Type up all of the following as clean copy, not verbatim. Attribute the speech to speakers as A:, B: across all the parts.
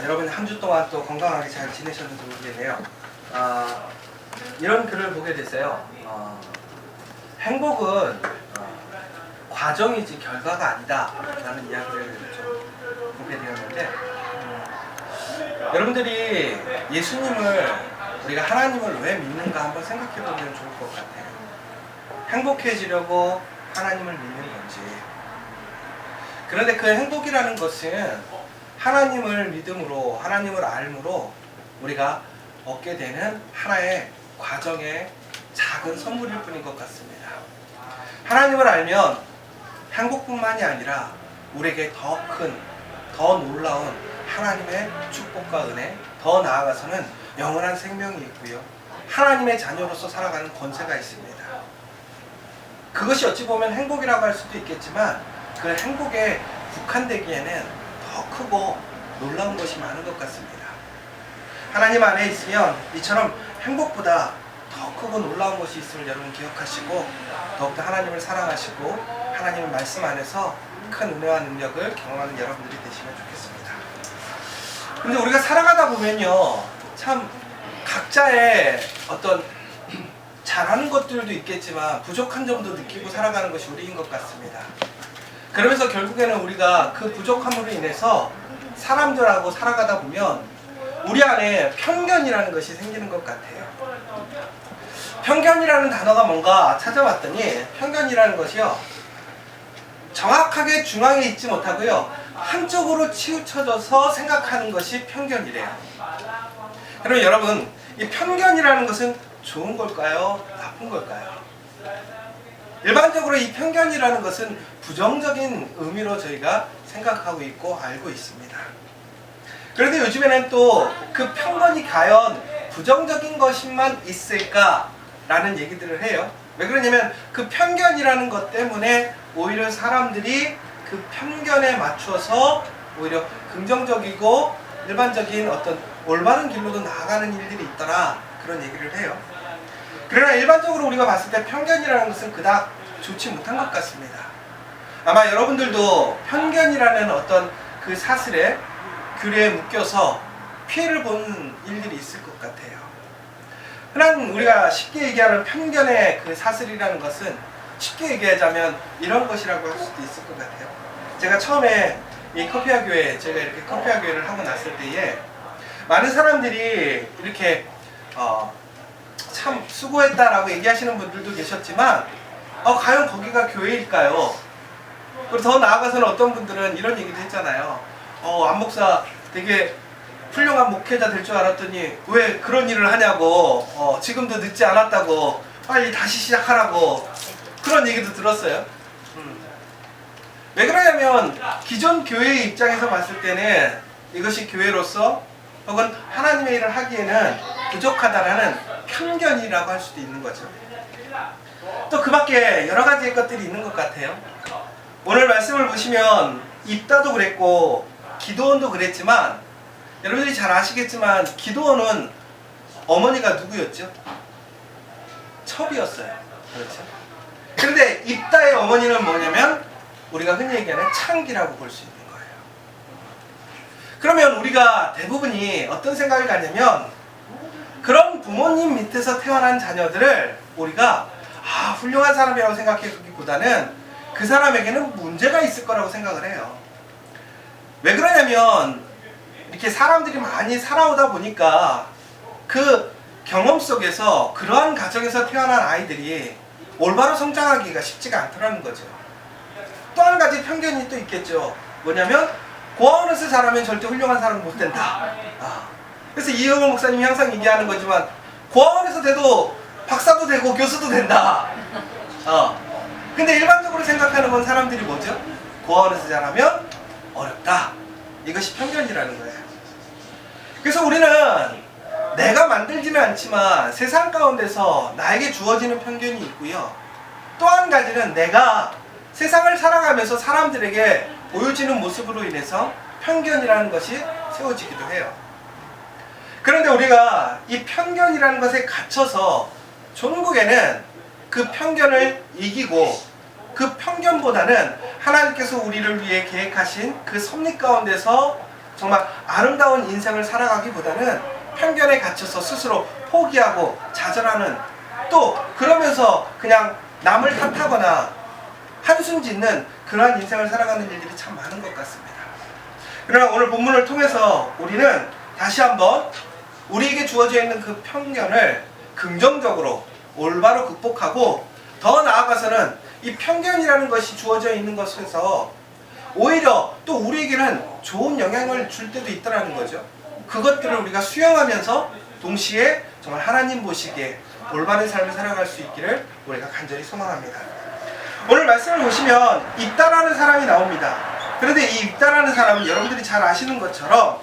A: 여러분 한 주 동안 또 건강하게 잘 지내셨는지 모르겠네요. 이런 글을 보게 됐어요. 행복은 과정이지 결과가 아니다 라는 이야기를 좀 보게 되었는데, 여러분들이 예수님을, 우리가 하나님을 왜 믿는가 한번 생각해 보면 좋을 것 같아요. 행복해지려고 하나님을 믿는 건지. 그런데 그 행복이라는 것은 하나님을 믿음으로, 하나님을 알므로 우리가 얻게 되는 하나의 과정의 작은 선물일 뿐인 것 같습니다. 하나님을 알면 행복뿐만이 아니라 우리에게 더 큰, 더 놀라운 하나님의 축복과 은혜, 더 나아가서는 영원한 생명이 있고요, 하나님의 자녀로서 살아가는 권세가 있습니다. 그것이 어찌 보면 행복이라고 할 수도 있겠지만 그 행복에 국한되기에는 더 크고 놀라운 것이 많은 것 같습니다. 하나님 안에 있으면 이처럼 행복보다 더 크고 놀라운 것이 있음을 여러분 기억하시고, 더욱더 하나님을 사랑하시고 하나님의 말씀 안에서 큰 은혜와 능력을 경험하는 여러분들이 되시면 좋겠습니다. 근데 우리가 살아가다 보면요, 참 각자의 어떤 잘하는 것들도 있겠지만 부족한 점도 느끼고 살아가는 것이 우리인 것 같습니다. 그러면서 결국에는 우리가 그 부족함으로 인해서 사람들하고 살아가다 보면 우리 안에 편견이라는 것이 생기는 것 같아요. 편견이라는 단어가 뭔가 찾아봤더니, 편견이라는 것이요, 정확하게 중앙에 있지 못하고요, 한쪽으로 치우쳐져서 생각하는 것이 편견이래요. 그럼 여러분, 이 편견이라는 것은 좋은 걸까요? 나쁜 걸까요? 일반적으로 이 편견이라는 것은 부정적인 의미로 저희가 생각하고 있고 알고 있습니다. 그런데 요즘에는 또 그 편견이 과연 부정적인 것만 있을까라는 얘기들을 해요. 왜 그러냐면 그 편견이라는 것 때문에 오히려 사람들이 그 편견에 맞춰서 오히려 긍정적이고 일반적인 어떤 올바른 길로도 나아가는 일들이 있더라, 그런 얘기를 해요. 그러나 일반적으로 우리가 봤을 때 편견이라는 것은 그닥 좋지 못한 것 같습니다. 아마 여러분들도 편견이라는 어떤 그 사슬에, 규례에 묶여서 피해를 본 일들이 있을 것 같아요. 흔한 우리가 쉽게 얘기하는 편견의 그 사슬이라는 것은 쉽게 얘기하자면 이런 것이라고 할 수도 있을 것 같아요. 제가 처음에 이 커피아 교회, 제가 이렇게 커피아 교회를 하고 났을 때에 많은 사람들이 이렇게 참 수고했다라고 얘기하시는 분들도 계셨지만, 과연 거기가 교회일까요? 그리고 더 나아가서는 어떤 분들은 이런 얘기도 했잖아요. 안 목사 되게 훌륭한 목회자 될 줄 알았더니 왜 그런 일을 하냐고, 지금도 늦지 않았다고, 빨리 다시 시작하라고, 그런 얘기도 들었어요. 왜 그러냐면 기존 교회의 입장에서 봤을 때는 이것이 교회로서 혹은 하나님의 일을 하기에는 부족하다라는 편견이라고 할 수도 있는 거죠. 또 그 밖에 여러 가지 것들이 있는 것 같아요. 오늘 말씀을 보시면 입다도 그랬고 기드온도 그랬지만, 여러분들이 잘 아시겠지만 기드온은 어머니가 누구였죠? 첩이었어요. 그렇죠? 그런데 입다의 어머니는 뭐냐면 우리가 흔히 얘기하는 창기라고 볼 수 있는 거예요. 그러면 우리가 대부분이 어떤 생각을 갖냐면, 그런 부모님 밑에서 태어난 자녀들을 우리가 훌륭한 사람이라고 생각하기보다는 그 사람에게는 문제가 있을 거라고 생각을 해요. 왜 그러냐면 이렇게 사람들이 많이 살아오다 보니까 그 경험 속에서 그러한 가정에서 태어난 아이들이 올바로 성장하기가 쉽지가 않더라는 거죠. 또 한 가지 편견이 또 있겠죠. 뭐냐면 고아원에서 자라면 절대 훌륭한 사람은 못 된다. 그래서 이영호 목사님이 항상 얘기하는 거지만 고아원에서 돼도 박사도 되고 교수도 된다. 근데 일반적으로 생각하는 건 사람들이 뭐죠? 고아원에서 자라면 어렵다. 이것이 편견이라는 거예요. 그래서 우리는 내가 만들지는 않지만 세상 가운데서 나에게 주어지는 편견이 있고요, 또 한 가지는 내가 세상을 살아가면서 사람들에게 보여지는 모습으로 인해서 편견이라는 것이 세워지기도 해요. 그런데 우리가 이 편견이라는 것에 갇혀서 종국에는 그 편견을 이기고 그 편견보다는 하나님께서 우리를 위해 계획하신 그 섭리 가운데서 정말 아름다운 인생을 살아가기보다는 편견에 갇혀서 스스로 포기하고 좌절하는, 또 그러면서 그냥 남을 탓하거나 한숨 짓는 그러한 인생을 살아가는 일들이 참 많은 것 같습니다. 그러나 오늘 본문을 통해서 우리는 다시 한번 우리에게 주어져 있는 그 편견을 긍정적으로 올바로 극복하고, 더 나아가서는 이 편견이라는 것이 주어져 있는 것에서 오히려 또 우리에게는 좋은 영향을 줄 때도 있다는 거죠. 그것들을 우리가 수용하면서 동시에 정말 하나님 보시기에 올바른 삶을 살아갈 수 있기를 우리가 간절히 소망합니다. 오늘 말씀을 보시면 입다라는 사람이 나옵니다. 그런데 이 입다라는 사람은 여러분들이 잘 아시는 것처럼,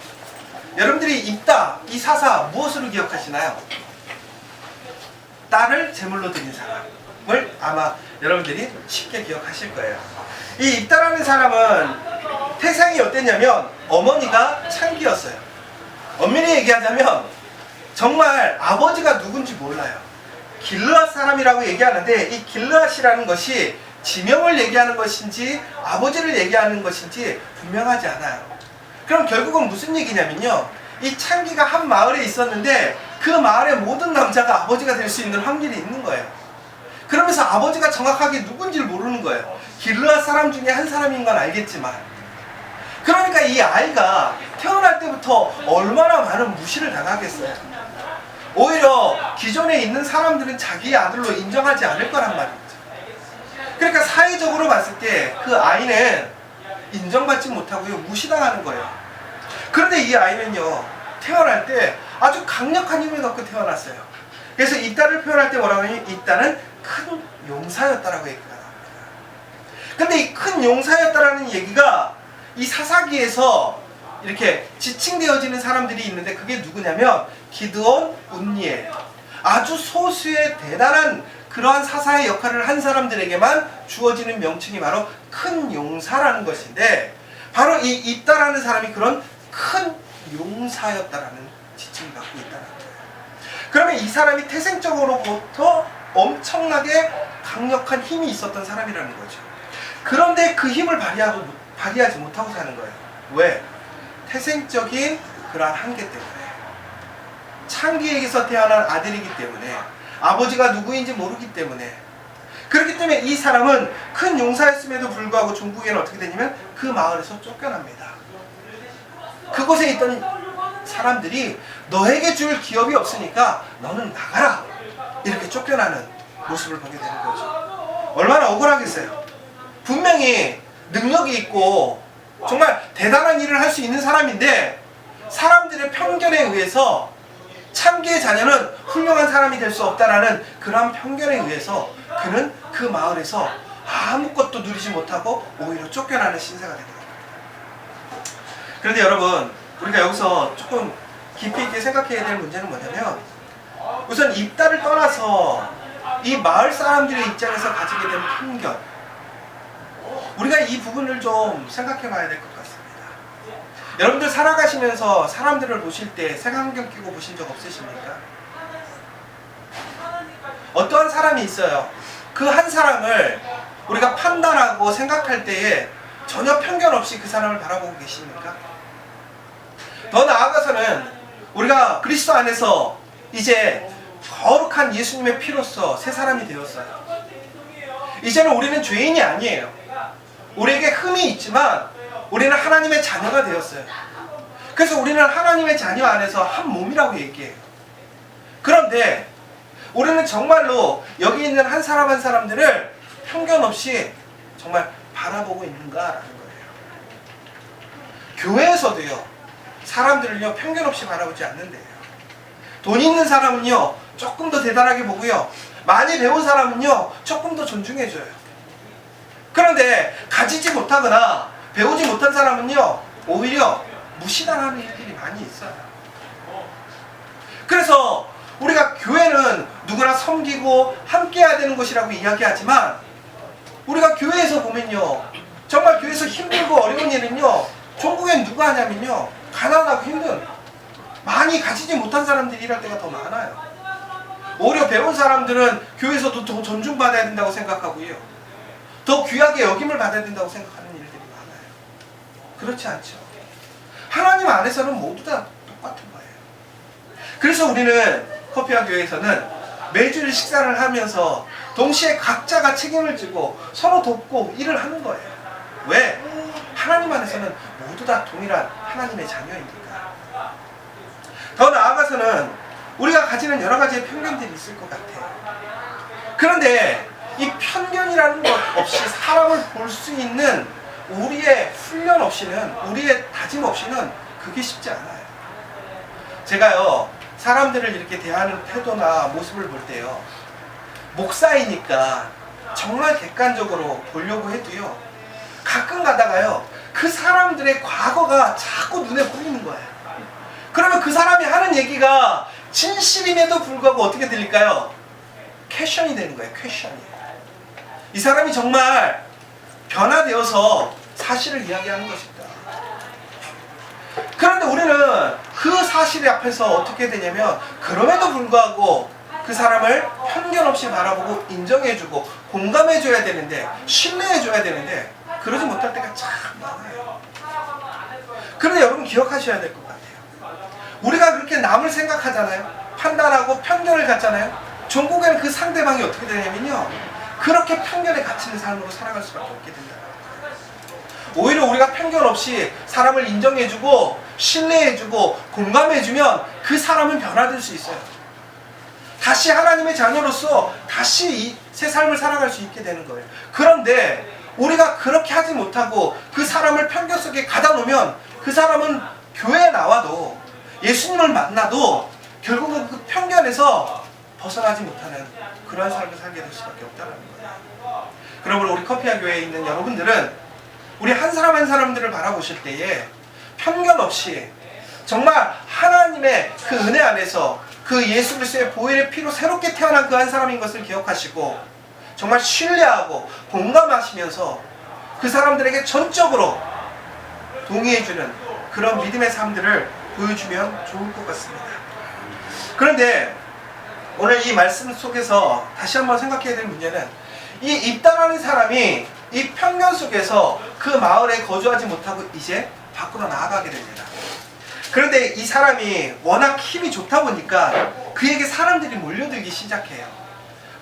A: 여러분들이 입다, 이 사사 무엇으로 기억하시나요? 딸을 제물로 드린 사람을 아마 여러분들이 쉽게 기억하실 거예요. 이 입다라는 사람은 태생이 어땠냐면 어머니가 창기였어요. 엄밀히 얘기하자면 정말 아버지가 누군지 몰라요. 길르앗 사람이라고 얘기하는데, 이 길르앗이라는 것이 지명을 얘기하는 것인지 아버지를 얘기하는 것인지 분명하지 않아요. 그럼 결국은 무슨 얘기냐면요, 이 창기가 한 마을에 있었는데 그 마을의 모든 남자가 아버지가 될 수 있는 확률이 있는 거예요. 그러면서 아버지가 정확하게 누군지를 모르는 거예요. 길르앗 사람 중에 한 사람인 건 알겠지만, 그러니까 이 아이가 태어날 때부터 얼마나 많은 무시를 당하겠어요. 오히려 기존에 있는 사람들은 자기의 아들로 인정하지 않을 거란 말이죠. 그러니까 사회적으로 봤을 때 그 아이는 인정받지 못하고요, 무시당하는 거예요. 그런데 이 아이는요, 태어날 때 아주 강력한 힘을 갖고 태어났어요. 그래서 이딸을 표현할 때 뭐라고 하냐면, 이딸은 큰 용사였다라고 얘기가 나옵니다. 근데 이 큰 용사였다라는 얘기가 이 사사기에서 이렇게 지칭되어지는 사람들이 있는데, 그게 누구냐면 기드온, 운니엘, 아주 소수의 대단한 그러한 사사의 역할을 한 사람들에게만 주어지는 명칭이 바로 큰 용사라는 것인데, 바로 이 입다라는 사람이 그런 큰 용사였다라는 지칭을 갖고 있다는 거예요. 그러면 이 사람이 태생적으로부터 엄청나게 강력한 힘이 있었던 사람이라는 거죠. 그런데 그 힘을 발휘하지 못하고 사는 거예요. 왜? 태생적인 그러한 한계 때문에. 창기에게서 태어난 아들이기 때문에, 아버지가 누구인지 모르기 때문에. 그렇기 때문에 이 사람은 큰 용사였음에도 불구하고 종국에는 어떻게 되냐면 그 마을에서 쫓겨납니다. 그곳에 있던 사람들이 너에게 줄 기업이 없으니까 너는 나가라, 이렇게 쫓겨나는 모습을 보게 되는 거죠. 얼마나 억울하겠어요. 분명히 능력이 있고 정말 대단한 일을 할 수 있는 사람인데, 사람들의 편견에 의해서 창기의 자녀는 훌륭한 사람이 될 수 없다라는 그러한 편견에 의해서 그는 그 마을에서 아무것도 누리지 못하고 오히려 쫓겨나는 신세가 되게 됩니다. 그런데 여러분, 우리가 여기서 조금 깊이 있게 생각해야 될 문제는 뭐냐면, 우선 입다를 떠나서 이 마을 사람들의 입장에서 가지게 된 편견, 우리가 이 부분을 좀 생각해 봐야 될 것 같습니다. 여러분들 살아가시면서 사람들을 보실 때 색안경 끼고 보신 적 없으십니까? 어떠한 사람이 있어요. 그 한 사람을 우리가 판단하고 생각할 때에 전혀 편견 없이 그 사람을 바라보고 계십니까? 더 나아가서는 우리가 그리스도 안에서 이제 거룩한 예수님의 피로써 새 사람이 되었어요. 이제는 우리는 죄인이 아니에요. 우리에게 흠이 있지만 우리는 하나님의 자녀가 되었어요. 그래서 우리는 하나님의 자녀 안에서 한 몸이라고 얘기해요. 그런데 우리는 정말로 여기 있는 한 사람 한 사람들을 편견 없이 정말 바라보고 있는가라는 거예요. 교회에서도요, 사람들을요 편견 없이 바라보지 않는데요. 돈 있는 사람은요 조금 더 대단하게 보고요, 많이 배운 사람은요 조금 더 존중해줘요. 그런데 가지지 못하거나 배우지 못한 사람은요 오히려 무시당하는 일들이 많이 있어요. 그래서 우리가 교회는 누구나 섬기고 함께해야 되는 곳이라고 이야기하지만, 우리가 교회에서 보면요, 정말 교회에서 힘들고 어려운 일은요 종국엔 누가 하냐면요 가난하고 힘든, 많이 가지지 못한 사람들이 일할 때가 더 많아요. 오히려 배운 사람들은 교회에서도 더 존중받아야 된다고 생각하고요, 더 귀하게 여김을 받아야 된다고 생각하는 일들이 많아요. 그렇지 않죠. 하나님 안에서는 모두 다 똑같은 거예요. 그래서 우리는 커피와 교회에서는 매주일 식사를 하면서 동시에 각자가 책임을 지고 서로 돕고 일을 하는 거예요. 왜? 하나님 안에서는 모두 다 동일한 하나님의 자녀이니까. 더 나아가서는 우리가 가지는 여러 가지의 편견들이 있을 것 같아요. 그런데 이 편견이라는 것 없이 사람을 볼 수 있는 우리의 훈련 없이는, 우리의 다짐 없이는 그게 쉽지 않아요. 제가요, 사람들을 이렇게 대하는 태도나 모습을 볼 때요, 목사이니까 정말 객관적으로 보려고 해도요, 가끔 가다가요, 그 사람들의 과거가 자꾸 눈에 보이는 거예요. 그러면 그 사람이 하는 얘기가 진실임에도 불구하고 어떻게 들릴까요? 퀘션이 되는 거예요. 퀘션이. 이 사람이 정말 변화되어서 사실을 이야기하는 것입니다. 그런데 우리는 그 사실 앞에서 어떻게 되냐면, 그럼에도 불구하고 그 사람을 편견 없이 바라보고 인정해주고 공감해줘야 되는데, 신뢰해줘야 되는데, 그러지 못할 때가 참 많아요. 그런데 여러분 기억하셔야 될 것 같아요. 우리가 그렇게 남을 생각하잖아요. 판단하고 편견을 갖잖아요. 종국에는 그 상대방이 어떻게 되냐면요, 그렇게 편견에 갇히는 삶으로 살아갈 수밖에 없게 된다. 오히려 우리가 편견 없이 사람을 인정해주고 신뢰해주고 공감해주면 그 사람은 변화될 수 있어요. 다시 하나님의 자녀로서 다시 이 새 삶을 살아갈 수 있게 되는 거예요. 그런데 우리가 그렇게 하지 못하고 그 사람을 편견 속에 가다 놓으면 그 사람은 교회에 나와도 예수님을 만나도 결국은 그 편견에서 벗어나지 못하는 그러한 삶을 살게 될 수밖에 없다는 거예요. 그러므로 우리 커피와 교회에 있는 여러분들은 우리 한 사람 한 사람들을 바라보실 때에 편견 없이 정말 하나님의 그 은혜 안에서 그 예수 그리스도의 보혈의 피로 새롭게 태어난 그 한 사람인 것을 기억하시고 정말 신뢰하고 공감하시면서 그 사람들에게 전적으로 동의해주는 그런 믿음의 삶들을 보여주면 좋을 것 같습니다. 그런데 오늘 이 말씀 속에서 다시 한번 생각해야 될 문제는, 이 입다라는 사람이 이 편견 속에서 그 마을에 거주하지 못하고 이제 밖으로 나아가게 됩니다. 그런데 이 사람이 워낙 힘이 좋다 보니까 그에게 사람들이 몰려들기 시작해요.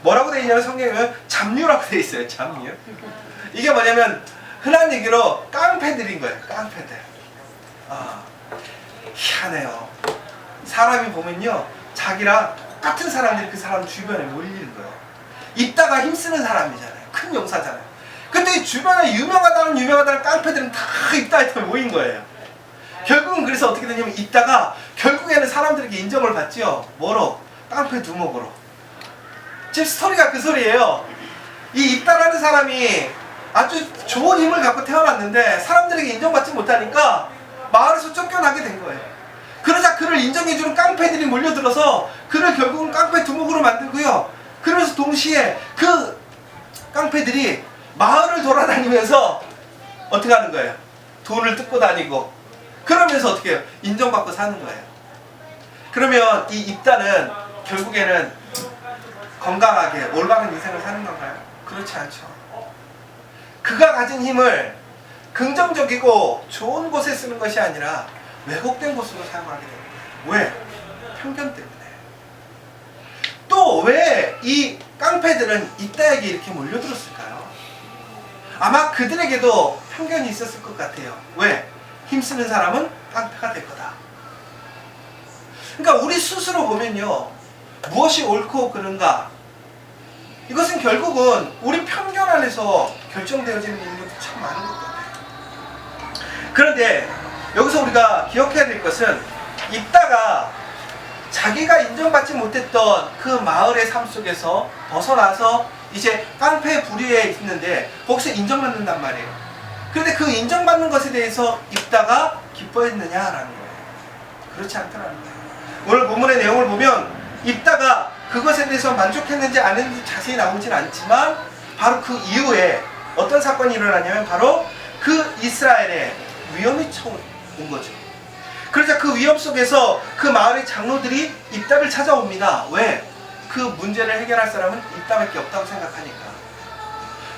A: 뭐라고 되어 있냐면 성경에 잡류라고 되어 있어요. 잡류. 이게 뭐냐면 흔한 얘기로 깡패들인 거예요. 깡패들. 희한해요. 사람이 보면요, 자기랑 똑같은 사람들이 그 사람 주변에 몰리는 거예요. 입다가 힘쓰는 사람이잖아요. 큰 용사잖아요. 근데 이 주변에 유명하다는 깡패들은 다 입다한테 모인 거예요. 결국은 그래서 어떻게 되냐면 입다가 결국에는 사람들에게 인정을 받죠. 뭐로? 깡패 두목으로. 지금 스토리가 그 소리예요. 이 입다라는 사람이 아주 좋은 힘을 갖고 태어났는데 사람들에게 인정받지 못하니까 마을에서 쫓겨나게 된 거예요. 그러자 그를 인정해주는 깡패들이 몰려들어서 그를 결국은 깡패 두목으로 만들고요. 그래서 동시에 그 깡패들이 마을을 돌아다니면서 어떻게 하는 거예요? 돈을 뜯고 다니고, 그러면서 어떻게 해요? 인정받고 사는 거예요. 그러면 이 입다는 결국에는 건강하게 올바른 인생을 사는 건가요? 그렇지 않죠. 그가 가진 힘을 긍정적이고 좋은 곳에 쓰는 것이 아니라 왜곡된 곳으로 사용하게 됩니다. 왜? 편견 때문에. 또 왜 이 깡패들은 입다에게 이렇게 몰려들었을까요? 아마 그들에게도 편견이 있었을 것 같아요. 왜? 힘쓰는 사람은 깡패가 될 거다. 그러니까 우리 스스로 보면요, 무엇이 옳고 그른가, 이것은 결국은 우리 편견 안에서 결정되어지는 일들이 참 많은 것 같아요. 그런데 여기서 우리가 기억해야 될 것은, 입다가 자기가 인정받지 못했던 그 마을의 삶 속에서 벗어나서 이제 깡패 부류에 있는데 거기서 인정받는단 말이에요. 그런데 그 인정받는 것에 대해서 입다가 기뻐했느냐라는 거예요. 그렇지 않더라는 거예요. 오늘 본문의 내용을 보면 입다가 그것에 대해서 만족했는지 안 했는지 자세히 나오진 않지만 바로 그 이후에 어떤 사건이 일어나냐면 바로 그 이스라엘에 위험이 온 거죠. 그러자 그 위험 속에서 그 마을의 장로들이 입다를 찾아옵니다. 왜? 그 문제를 해결할 사람은 입다밖에 없다고 생각하니까.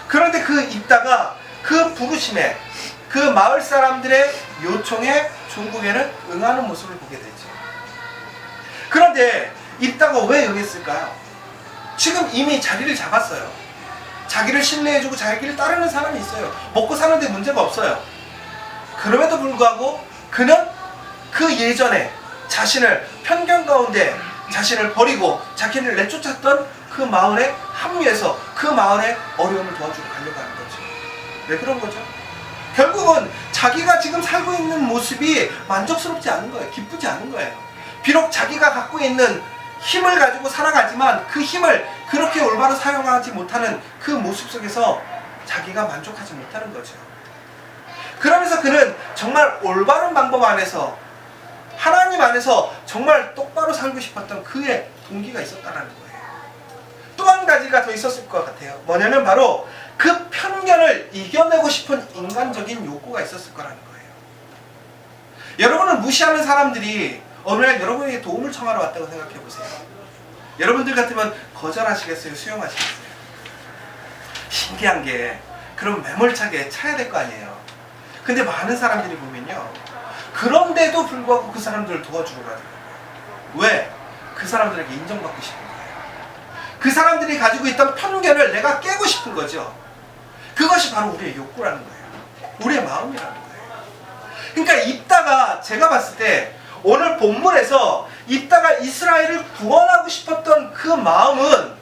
A: 그런데 그 입다가 그 부르심에, 그 마을 사람들의 요청에 종국에는 응하는 모습을 보게 되죠. 그런데 입다가 왜 응했을까요? 지금 이미 자리를 잡았어요. 자기를 신뢰해주고 자기를 따르는 사람이 있어요. 먹고 사는데 문제가 없어요. 그럼에도 불구하고 그는 그 예전에 자신을 편견 가운데 자신을 버리고 자기를 내쫓았던 그 마을에 합류해서 그 마을의 어려움을 도와주러 가려고 하는 거죠. 왜 그런 거죠? 결국은 자기가 지금 살고 있는 모습이 만족스럽지 않은 거예요. 기쁘지 않은 거예요. 비록 자기가 갖고 있는 힘을 가지고 살아가지만 그 힘을 그렇게 올바로 사용하지 못하는 그 모습 속에서 자기가 만족하지 못하는 거죠. 그러면서 그는 정말 올바른 방법 안에서 하나님 안에서 정말 똑바로 살고 싶었던 그의 동기가 있었다는 거예요. 또 한 가지가 더 있었을 것 같아요. 뭐냐면 바로 그 편견을 이겨내고 싶은 인간적인 욕구가 있었을 거라는 거예요. 여러분을 무시하는 사람들이 어느 날 여러분에게 도움을 청하러 왔다고 생각해 보세요. 여러분들 같으면 거절하시겠어요? 수용하시겠어요? 신기한 게 그럼 매몰차게 차야 될 거 아니에요. 근데 많은 사람들이 보면요, 그런데도 불구하고 그 사람들을 도와주러 가더라고요. 왜? 그 사람들에게 인정받고 싶은 거예요. 그 사람들이 가지고 있던 편견을 내가 깨고 싶은 거죠. 그것이 바로 우리의 욕구라는 거예요. 우리의 마음이라는 거예요. 그러니까 입다가 제가 봤을 때 오늘 본문에서 입다가 이스라엘을 구원하고 싶었던 그 마음은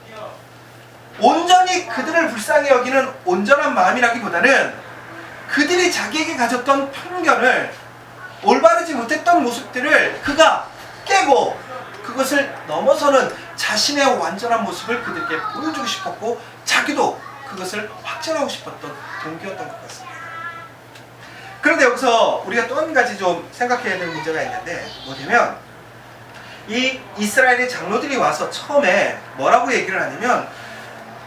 A: 온전히 그들을 불쌍히 여기는 온전한 마음이라기보다는 그들이 자기에게 가졌던 편견을, 올바르지 못했던 모습들을 그가 깨고 그것을 넘어서는 자신의 완전한 모습을 그들에게 보여주고 싶었고 자기도 그것을 확증하고 싶었던 동기였던 것 같습니다. 그런데 여기서 우리가 또 한 가지 좀 생각해야 될 문제가 있는데 뭐냐면 이 이스라엘의 장로들이 와서 처음에 뭐라고 얘기를 하냐면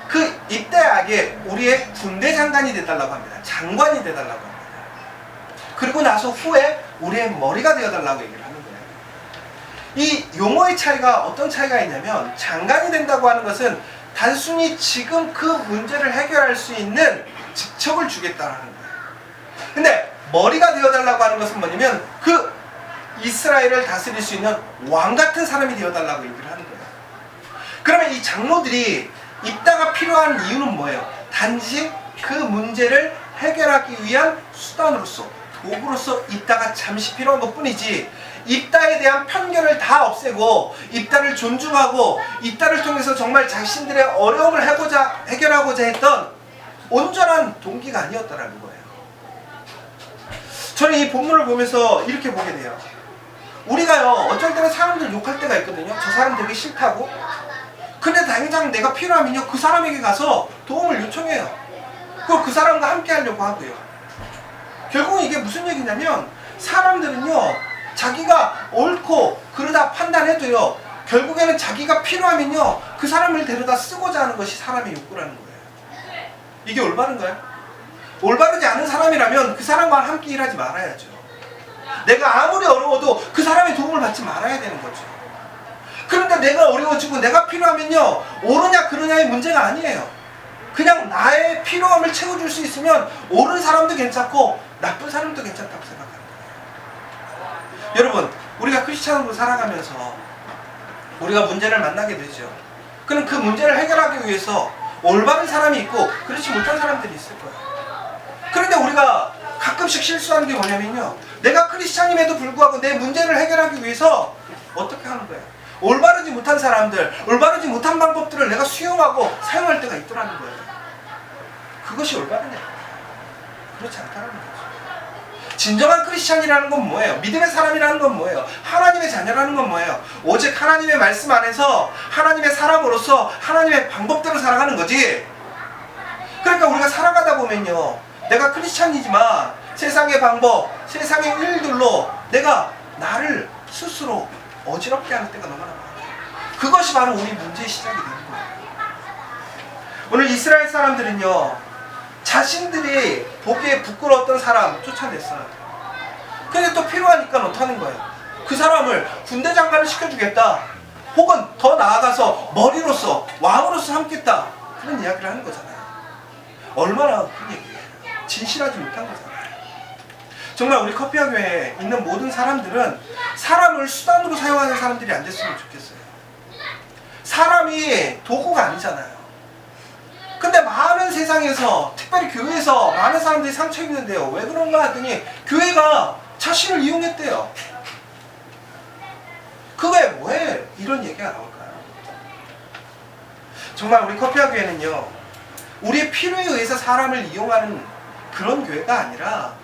A: 그 입다에게 우리의 군대 장관이 되달라고 합니다. 장관이 되달라고 합니다. 그리고 나서 후에 우리의 머리가 되어달라고 얘기를 하는 거예요. 이 용어의 차이가 어떤 차이가 있냐면 장관이 된다고 하는 것은 단순히 지금 그 문제를 해결할 수 있는 직책을 주겠다는 거예요. 근데 머리가 되어달라고 하는 것은 뭐냐면 그 이스라엘을 다스릴 수 있는 왕 같은 사람이 되어달라고 얘기를 하는 거예요. 그러면 이 장로들이 입다가 필요한 이유는 뭐예요? 단지 그 문제를 해결하기 위한 수단으로서, 도구로서 입다가 잠시 필요한 것 뿐이지 입다에 대한 편견을 다 없애고 입다를 존중하고 입다를 통해서 정말 자신들의 어려움을 해결하고자 했던 온전한 동기가 아니었다는 거예요. 저는 이 본문을 보면서 이렇게 보게 돼요. 우리가요, 어쩔 때는 사람들 욕할 때가 있거든요. 저 사람 되게 싫다고. 근데 당장 내가 필요하면요, 그 사람에게 가서 도움을 요청해요. 그리고 그 사람과 함께 하려고 하고요. 결국은 이게 무슨 얘기냐면 사람들은요, 자기가 옳고 그러다 판단해도요, 결국에는 자기가 필요하면요, 그 사람을 데려다 쓰고자 하는 것이 사람의 욕구라는 거예요. 이게 올바른가요? 올바르지 않은 사람이라면 그 사람과 함께 일하지 말아야죠. 내가 아무리 어려워도 그 사람의 도움을 받지 말아야 되는 거죠. 그런데 내가 어려워지고 내가 필요하면요, 옳으냐 그러냐의 문제가 아니에요. 그냥 나의 필요함을 채워줄 수 있으면 옳은 사람도 괜찮고 나쁜 사람도 괜찮다고 생각합니다. 여러분, 우리가 크리스찬으로 살아가면서 우리가 문제를 만나게 되죠. 그럼 그 문제를 해결하기 위해서 올바른 사람이 있고 그렇지 못한 사람들이 있을 거예요. 그런데 우리가 가끔씩 실수하는 게 뭐냐면요, 내가 크리스찬임에도 불구하고 내 문제를 해결하기 위해서 어떻게 하는 거예요? 올바르지 못한 사람들, 올바르지 못한 방법들을 내가 수용하고 사용할 때가 있더라는 거예요. 그것이 올바르냐? 그렇지 않다는 거죠. 진정한 크리스찬이라는 건 뭐예요? 믿음의 사람이라는 건 뭐예요? 하나님의 자녀라는 건 뭐예요? 오직 하나님의 말씀 안에서 하나님의 사람으로서 하나님의 방법대로 살아가는 거지. 그러니까 우리가 살아가다 보면요, 내가 크리스찬이지만 세상의 방법, 세상의 일들로 내가 나를 스스로 어지럽게 하는 때가 너무나 많아요. 그것이 바로 우리 문제의 시작이 되는 거예요. 오늘 이스라엘 사람들은요, 자신들이 보기에 부끄러웠던 사람 쫓아냈어요. 근데 또 필요하니까 어떡하는 거예요? 그 사람을 군대 장관을 시켜주겠다, 혹은 더 나아가서 머리로서 왕으로서 삼겠다, 그런 이야기를 하는 거잖아요. 얼마나 큰 얘기예요. 진실하지 못한 거잖아요. 정말 우리 커피와 교회에 있는 모든 사람들은 사람을 수단으로 사용하는 사람들이 안 됐으면 좋겠어요. 사람이 도구가 아니잖아요. 근데 많은 세상에서, 특별히 교회에서 많은 사람들이 상처 입는데요. 왜 그런가 하더니 교회가 자신을 이용했대요. 그게 왜 이런 얘기가 나올까요? 정말 우리 커피와 교회는요, 우리의 필요에 의해서 사람을 이용하는 그런 교회가 아니라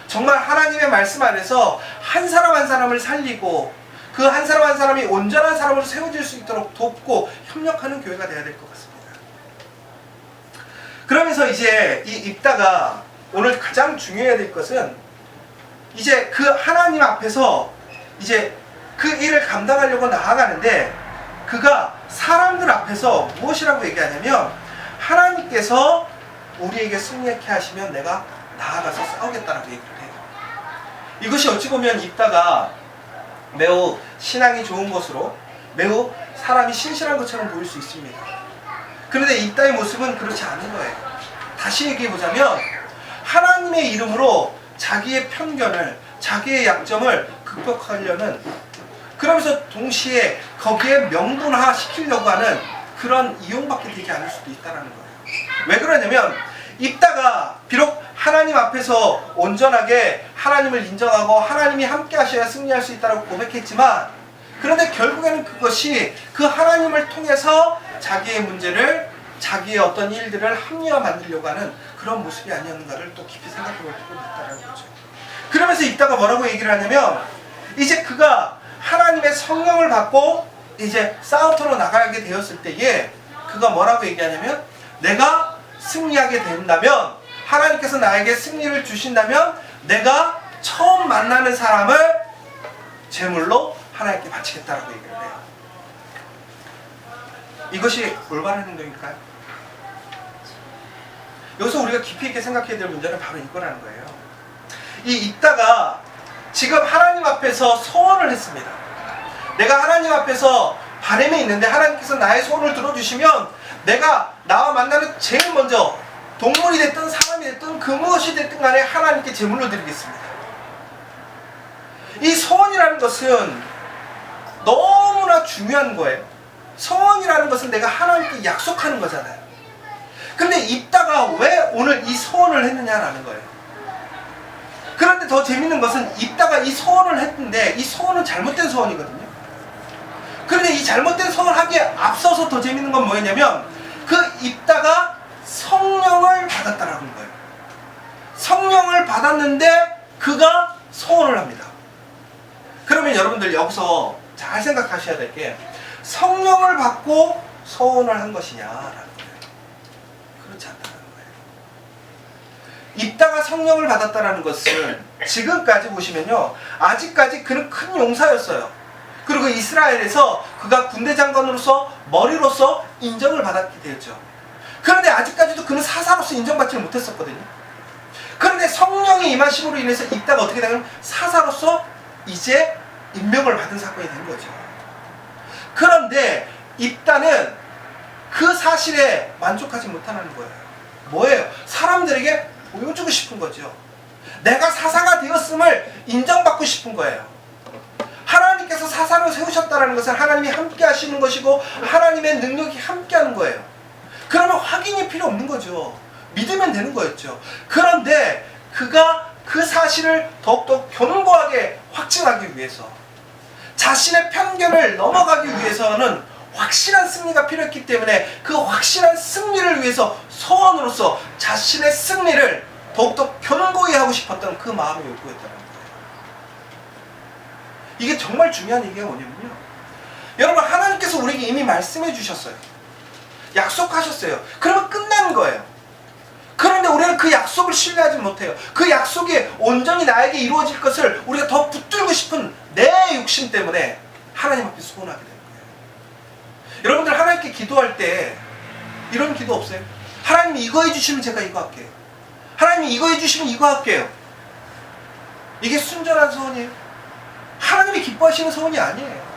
A: 정말 하나님의 말씀 안에서 한 사람 한 사람을 살리고 그 한 사람 한 사람이 온전한 사람으로 세워질 수 있도록 돕고 협력하는 교회가 되어야 될 것 같습니다. 그러면서 이제 이 입다가 오늘 가장 중요해야 될 것은 이제 그 하나님 앞에서 이제 그 일을 감당하려고 나아가는데 그가 사람들 앞에서 무엇이라고 얘기하냐면 하나님께서 우리에게 승리하게 하시면 내가 나아가서 싸우겠다라고 얘기를 해요. 이것이 어찌 보면 입다가 매우 신앙이 좋은 것으로 매우 사람이 신실한 것처럼 보일 수 있습니다. 그런데 입다의 모습은 그렇지 않은 거예요. 다시 얘기해보자면 하나님의 이름으로 자기의 편견을, 자기의 약점을 극복하려는, 그러면서 동시에 거기에 명분화 시키려고 하는 그런 이용받게 되지 않을 수도 있다는 거예요. 왜 그러냐면 입다가 비록 하나님 앞에서 온전하게 하나님을 인정하고 하나님이 함께 하셔야 승리할 수 있다고 고백했지만, 그런데 결국에는 그것이 그 하나님을 통해서 자기의 문제를, 자기의 어떤 일들을 합리화 만들려고 하는 그런 모습이 아니었는가를 또 깊이 생각해 볼 필요가 있다는 거죠. 그러면서 입다가 뭐라고 얘기를 하냐면 이제 그가 하나님의 성령을 받고 이제 싸움터로 나가게 되었을 때에 그가 뭐라고 얘기하냐면 내가 승리하게 된다면, 하나님께서 나에게 승리를 주신다면 내가 처음 만나는 사람을 제물로 하나님께 바치겠다라고 얘기를 해요. 이것이 올바른 행동일까요? 여기서 우리가 깊이 있게 생각해야 될 문제는 바로 이거라는 거예요. 이 입다가 지금 하나님 앞에서 소원을 했습니다. 내가 하나님 앞에서 바람이 있는데 하나님께서 나의 소원을 들어주시면 내가 나와 만나는 제일 먼저 동물이 됐든 사람이 됐든 그 무엇이 됐든 간에 하나님께 제물로 드리겠습니다. 이 소원이라는 것은 너무나 중요한 거예요. 소원이라는 것은 내가 하나님께 약속하는 거잖아요. 근데 입다가 왜 오늘 이 소원을 했느냐라는 거예요. 그런데 더 재밌는 것은 입다가 이 소원을 했는데 이 소원은 잘못된 소원이거든요. 그런데 이 잘못된 소원을 하기에 앞서서 더 재밌는 건 뭐였냐면 그 입다가 성령을 받았다라는 거예요. 성령을 받았는데 그가 소원을 합니다. 그러면 여러분들 여기서 잘 생각하셔야 될 게 성령을 받고 소원을 한 것이냐라는 거예요. 그렇지 않다는 거예요. 입다가 성령을 받았다라는 것은 지금까지 보시면요, 아직까지 그는 큰 용사였어요. 그리고 이스라엘에서 그가 군대 장관으로서 머리로서 인정을 받았게 되었죠. 그런데 아직까지도 그는 사사로서 인정받지 못했었거든요. 그런데 성령이 임하심으로 인해서 입다가 어떻게 되냐면 사사로서 이제 임명을 받은 사건이 된 거죠. 그런데 입다는 그 사실에 만족하지 못하는 거예요. 뭐예요? 사람들에게 보여주고 싶은 거죠. 내가 사사가 되었음을 인정받고 싶은 거예요. 하나님께서 사사로 세우셨다는 것은 하나님이 함께 하시는 것이고 하나님의 능력이 함께 하는 거예요. 그러면 확인이 필요 없는 거죠. 믿으면 되는 거였죠. 그런데 그가 그 사실을 더욱더 견고하게 확증하기 위해서, 자신의 편견을 넘어가기 위해서는 확실한 승리가 필요했기 때문에 그 확실한 승리를 위해서 소원으로서 자신의 승리를 더욱더 견고히 하고 싶었던 그 마음이 요구했다는 거예요. 이게 정말 중요한 얘기가 뭐냐면요, 여러분, 하나님께서 우리에게 이미 말씀해 주셨어요. 약속하셨어요. 그러면 끝난 거예요. 그런데 우리는 그 약속을 신뢰하지 못해요. 그 약속이 온전히 나에게 이루어질 것을 우리가 더 붙들고 싶은 내 욕심 때문에 하나님 앞에 소원하게 되는 거예요. 여러분들 하나님께 기도할 때 이런 기도 없어요? 하나님 이거 해주시면 제가 이거 할게요. 하나님 이거 해주시면 이거 할게요. 이게 순전한 소원이에요? 하나님이 기뻐하시는 소원이 아니에요.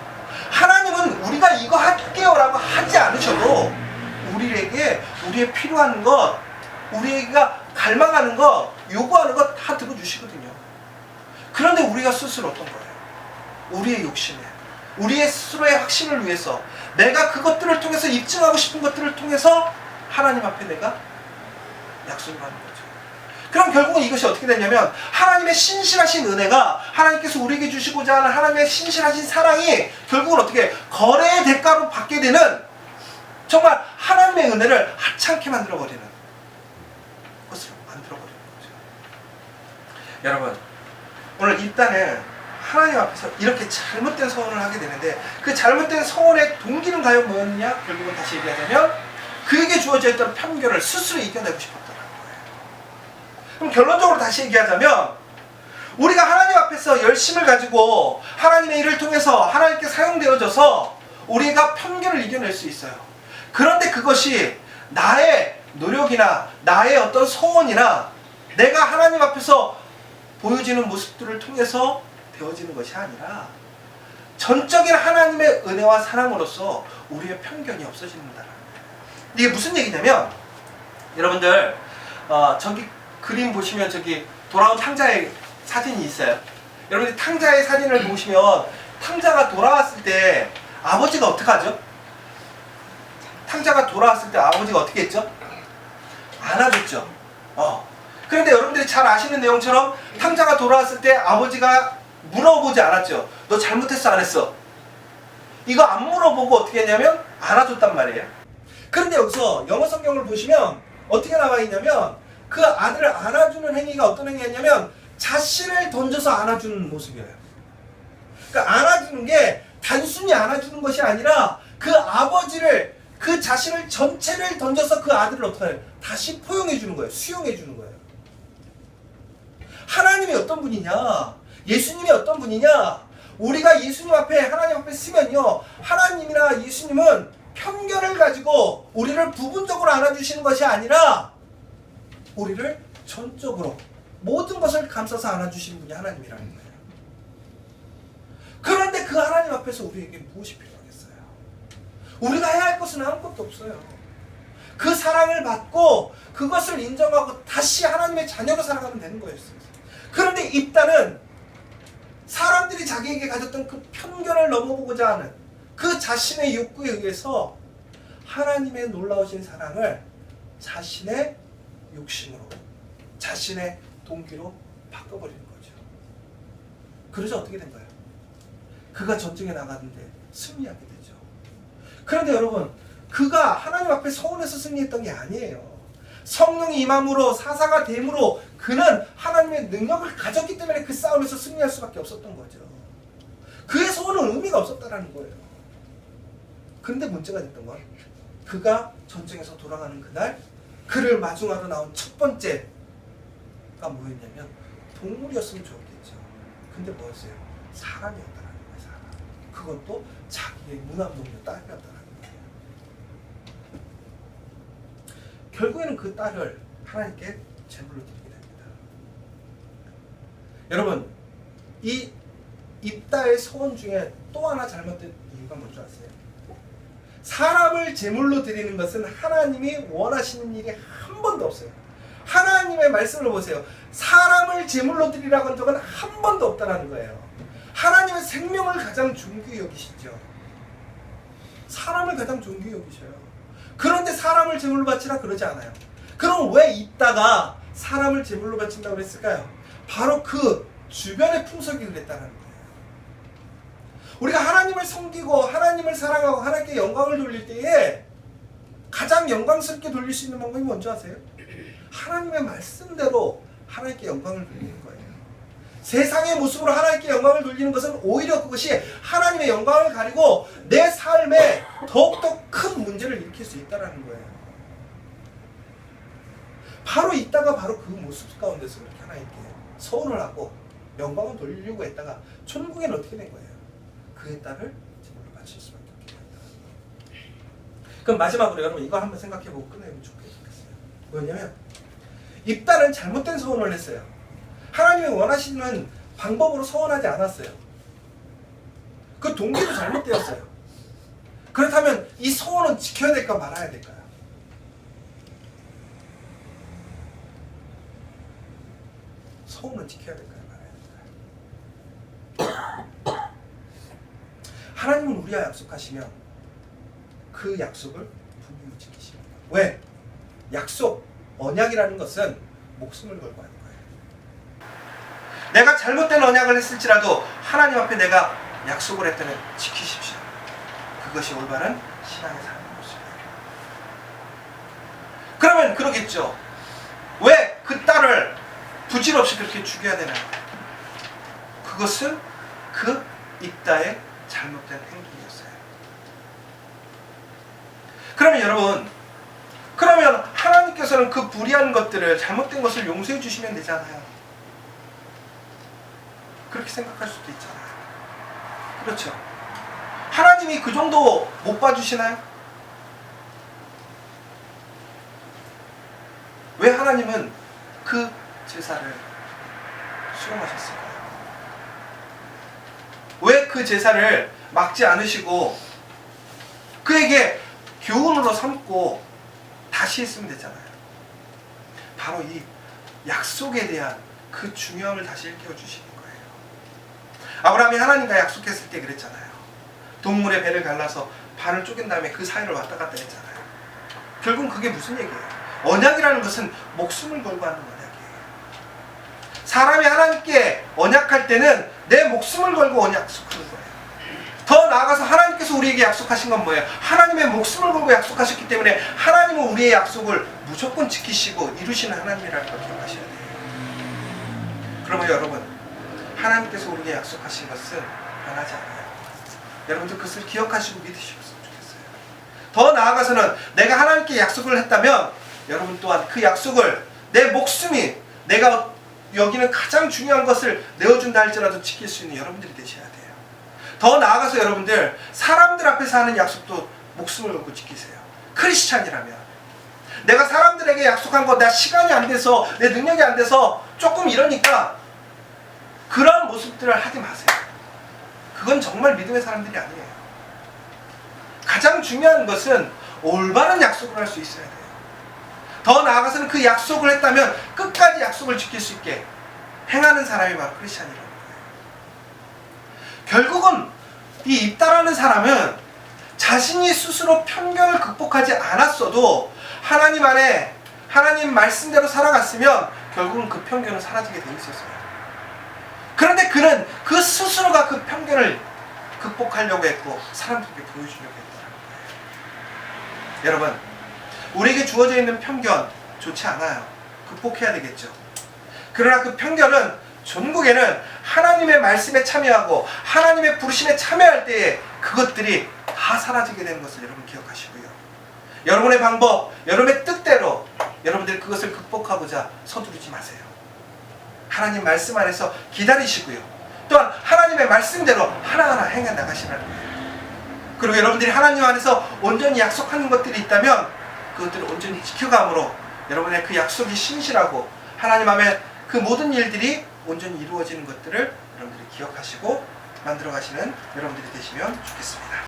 A: 하나님은 우리가 이거 할게요 라고 하지 않으셔도 우리에게 우리의 필요한 것, 우리가 갈망하는 것, 요구하는 것 다 들어주시거든요. 그런데 우리가 스스로 어떤 거예요? 우리의 욕심에, 우리의 스스로의 확신을 위해서, 내가 그것들을 통해서 입증하고 싶은 것들을 통해서 하나님 앞에 내가 약속을 하는 거죠. 그럼 결국은 이것이 어떻게 되냐면, 하나님의 신실하신 은혜가, 하나님께서 우리에게 주시고자 하는 하나님의 신실하신 사랑이 결국은 어떻게 거래의 대가로 받게 되는, 정말 하나님의 은혜를 하찮게 만들어버리는 것을 만들어버리는 거죠. 여러분, 오늘 일단은 하나님 앞에서 이렇게 잘못된 서원을 하게 되는데, 그 잘못된 서원의 동기는 과연 뭐였느냐? 결국은 다시 얘기하자면 그에게 주어져 있던 편견을 스스로 이겨내고 싶었다는 거예요. 그럼 결론적으로 다시 얘기하자면, 우리가 하나님 앞에서 열심을 가지고 하나님의 일을 통해서 하나님께 사용되어져서 우리가 편견을 이겨낼 수 있어요. 그런데 그것이 나의 노력이나 나의 어떤 소원이나 내가 하나님 앞에서 보여지는 모습들을 통해서 되어지는 것이 아니라 전적인 하나님의 은혜와 사랑으로서 우리의 편견이 없어진다는 거예요. 이게 무슨 얘기냐면, 여러분들 저기 그림 보시면 저기 돌아온 탕자의 사진이 있어요. 여러분들 탕자의 사진을 보시면 탕자가 돌아왔을 때 아버지가 어떻게 하죠? 탕자가 돌아왔을 때 아버지가 어떻게 했죠? 안아줬죠. 그런데 여러분들이 잘 아시는 내용처럼 탕자가 돌아왔을 때 아버지가 물어보지 않았죠. 너 잘못했어 안 했어? 이거 안 물어보고 어떻게 했냐면 안아줬단 말이에요. 그런데 여기서 영어 성경을 보시면 어떻게 나와 있냐면, 그 아들을 안아주는 행위가 어떤 행위였냐면 자신을 던져서 안아주는 모습이에요. 그러니까 안아주는 게 단순히 안아주는 것이 아니라 그 아버지를, 그 자신을 전체를 던져서 그 아들을 어떻게 해요? 다시 포용해 주는 거예요. 수용해 주는 거예요. 하나님이 어떤 분이냐? 예수님이 어떤 분이냐? 우리가 예수님 앞에, 하나님 앞에 쓰면요, 하나님이나 예수님은 편견을 가지고 우리를 부분적으로 안아주시는 것이 아니라 우리를 전적으로 모든 것을 감싸서 안아주시는 분이 하나님이라는 거예요. 그런데 그 하나님 앞에서 우리에게 무엇이 필요하겠어요? 우리가 해야 할 것은 아무것도 없어요. 그 사랑을 받고 그것을 인정하고 다시 하나님의 자녀로 살아가면 되는 거예요. 그런데 입다는 사람들이 자기에게 가졌던 그 편견을 넘어보고자 하는 그 자신의 욕구에 의해서 하나님의 놀라우신 사랑을 자신의 욕심으로, 자신의 동기로 바꿔버리는 거죠. 그래서 어떻게 된 거예요? 그가 전쟁에 나갔는데 승리하게 되죠. 그런데 여러분, 그가 하나님 앞에 서원해서 승리했던 게 아니에요. 성령이 임함으로, 사사가 됨으로 그는 하나님의 능력을 가졌기 때문에 그 싸움에서 승리할 수밖에 없었던 거죠. 그의 소원은 의미가 없었다는 거예요. 그런데 문제가 됐던 건, 그가 전쟁에서 돌아가는 그날 그를 마중하러 나온 첫 번째가 뭐였냐면 동물이었으면 좋겠죠. 근데 뭐였어요? 사람이었다는 거예요. 사람. 그것도 자기의 무남동료 딸이었다는 거예요. 결국에는 그 딸을 하나님께 제물로 드리게 됩니다. 여러분, 이 입다의 소원 중에 또 하나 잘못된 이유가 뭔지 아세요? 사람을 제물로 드리는 것은 하나님이 원하시는 일이 한 번도 없어요. 하나님의 말씀을 보세요. 사람을 제물로 드리라고 한 적은 한 번도 없다는 거예요. 하나님은 생명을 가장 존귀히 여기시죠. 사람을 가장 존귀히 여기셔요. 그런데 사람을 제물로 바치라 그러지 않아요. 그럼 왜 입다가 사람을 제물로 바친다고 했을까요? 바로 그 주변의 풍속이 그랬다는 거예요. 우리가 하나님을 섬기고 하나님을 사랑하고 하나님께 영광을 돌릴 때에 가장 영광스럽게 돌릴 수 있는 방법이 뭔지 아세요? 하나님의 말씀대로 하나님께 영광을 돌리는 거예요. 세상의 모습으로 하나님께 영광을 돌리는 것은 오히려 그것이 하나님의 영광을 가리고 내 삶에 더욱더 큰 문제를 일으킬 수 있다는 거예요. 바로 이따가 바로 그 모습 가운데서 그렇게 하나님께 서원을 하고 영광을 돌리려고 했다가 천국에는 어떻게 된 거예요? 그의 딸을 제물로 바칠 수밖에 없게 된다. 그럼 마지막으로 여러분 이거 한번 생각해보고 끝내면 좋겠어요. 뭐냐면 입다는 잘못된 서원을 했어요. 하나님이 원하시는 방법으로 서원하지 않았어요. 그 동기도 잘못되었어요. 그렇다면 이 서원은 지켜야 될까 말아야 될까요? 서원은 지켜야 될까요 말아야 될까요? 하나님은 우리와 약속하시면 그 약속을 분명히 지키십니다. 왜? 약속, 언약이라는 것은 목숨을 걸고 하는 거예요. 내가 잘못된 언약을 했을지라도 하나님 앞에 내가 약속을 했다면 지키십시오. 그것이 올바른 신앙의 삶의 모습이에요. 그러면 그러겠죠. 왜 그 딸을 부질없이 그렇게 죽여야 되나요? 그것은 그 입다의 잘못된 행동이었어요. 그러면 여러분, 그러면 하나님께서는 그 불의한 것들을, 잘못된 것을 용서해 주시면 되잖아요. 그렇게 생각할 수도 있잖아요. 그렇죠. 하나님이 그 정도 못 봐주시나요? 왜 하나님은 그 제사를 수용하셨을까요? 왜 그 제사를 막지 않으시고 그에게 교훈으로 삼고 다시 했으면 되잖아요. 바로 이 약속에 대한 그 중요함을 다시 일깨워 주시는 거예요. 아브라함이 하나님과 약속했을 때 그랬잖아요. 동물의 배를 갈라서 반을 쪼갠 다음에 그 사이를 왔다 갔다 했잖아요. 결국은 그게 무슨 얘기예요? 언약이라는 것은 목숨을 걸고 하는 언약이에요. 사람이 하나님께 언약할 때는 내 목숨을 걸고 언약하는 거예요. 더 나아가서 하나님께서 우리에게 약속하신 건 뭐예요? 하나님의 목숨을 걸고 약속하셨기 때문에 하나님은 우리의 약속을 무조건 지키시고 이루시는 하나님이라는 걸 기억하셔야 돼요. 그러면 여러분, 하나님께서 우리에게 약속하신 것은 변하지 않아요. 여러분들 그것을 기억하시고 믿으셨으면 좋겠어요. 더 나아가서는 내가 하나님께 약속을 했다면 여러분 또한 그 약속을 내 목숨이 내가 여기는 가장 중요한 것을 내어준다 할지라도 지킬 수 있는 여러분들이 되셔야 돼요. 더 나아가서 여러분들 사람들 앞에서 하는 약속도 목숨을 걸고 지키세요. 크리스찬이라면 내가 사람들에게 약속한 거, 나 시간이 안 돼서 내 능력이 안 돼서 조금 이러니까 그런 모습들을 하지 마세요. 그건 정말 믿음의 사람들이 아니에요. 가장 중요한 것은 올바른 약속을 할 수 있어야 돼요. 더 나아가서는 그 약속을 했다면 끝까지 약속을 지킬 수 있게 행하는 사람이 바로 크리스찬이라는 거예요. 결국은 이 입다라는 사람은 자신이 스스로 편견을 극복하지 않았어도 하나님 안에 하나님 말씀대로 살아갔으면 결국은 그 편견은 사라지게 돼 있었어요. 그런데 그는 그 스스로가 그 편견을 극복하려고 했고 사람들에게 보여주려고 했다는 거예요. 여러분, 우리에게 주어져 있는 편견 좋지 않아요. 극복해야 되겠죠. 그러나 그 편견은 전국에는 하나님의 말씀에 참여하고 하나님의 부르심에 참여할 때에 그것들이 다 사라지게 되는 것을 여러분 기억하시고요. 여러분의 방법, 여러분의 뜻대로 여러분들이 그것을 극복하고자 서두르지 마세요. 하나님 말씀 안에서 기다리시고요. 또한 하나님의 말씀대로 하나하나 행해 나가시라는 거예요. 그리고 여러분들이 하나님 안에서 온전히 약속하는 것들이 있다면 그것들을 온전히 지켜감으로 여러분의 그 약속이 신실하고 하나님 앞에 그 모든 일들이 온전히 이루어지는 것들을 여러분들이 기억하시고 만들어가시는 여러분들이 되시면 좋겠습니다.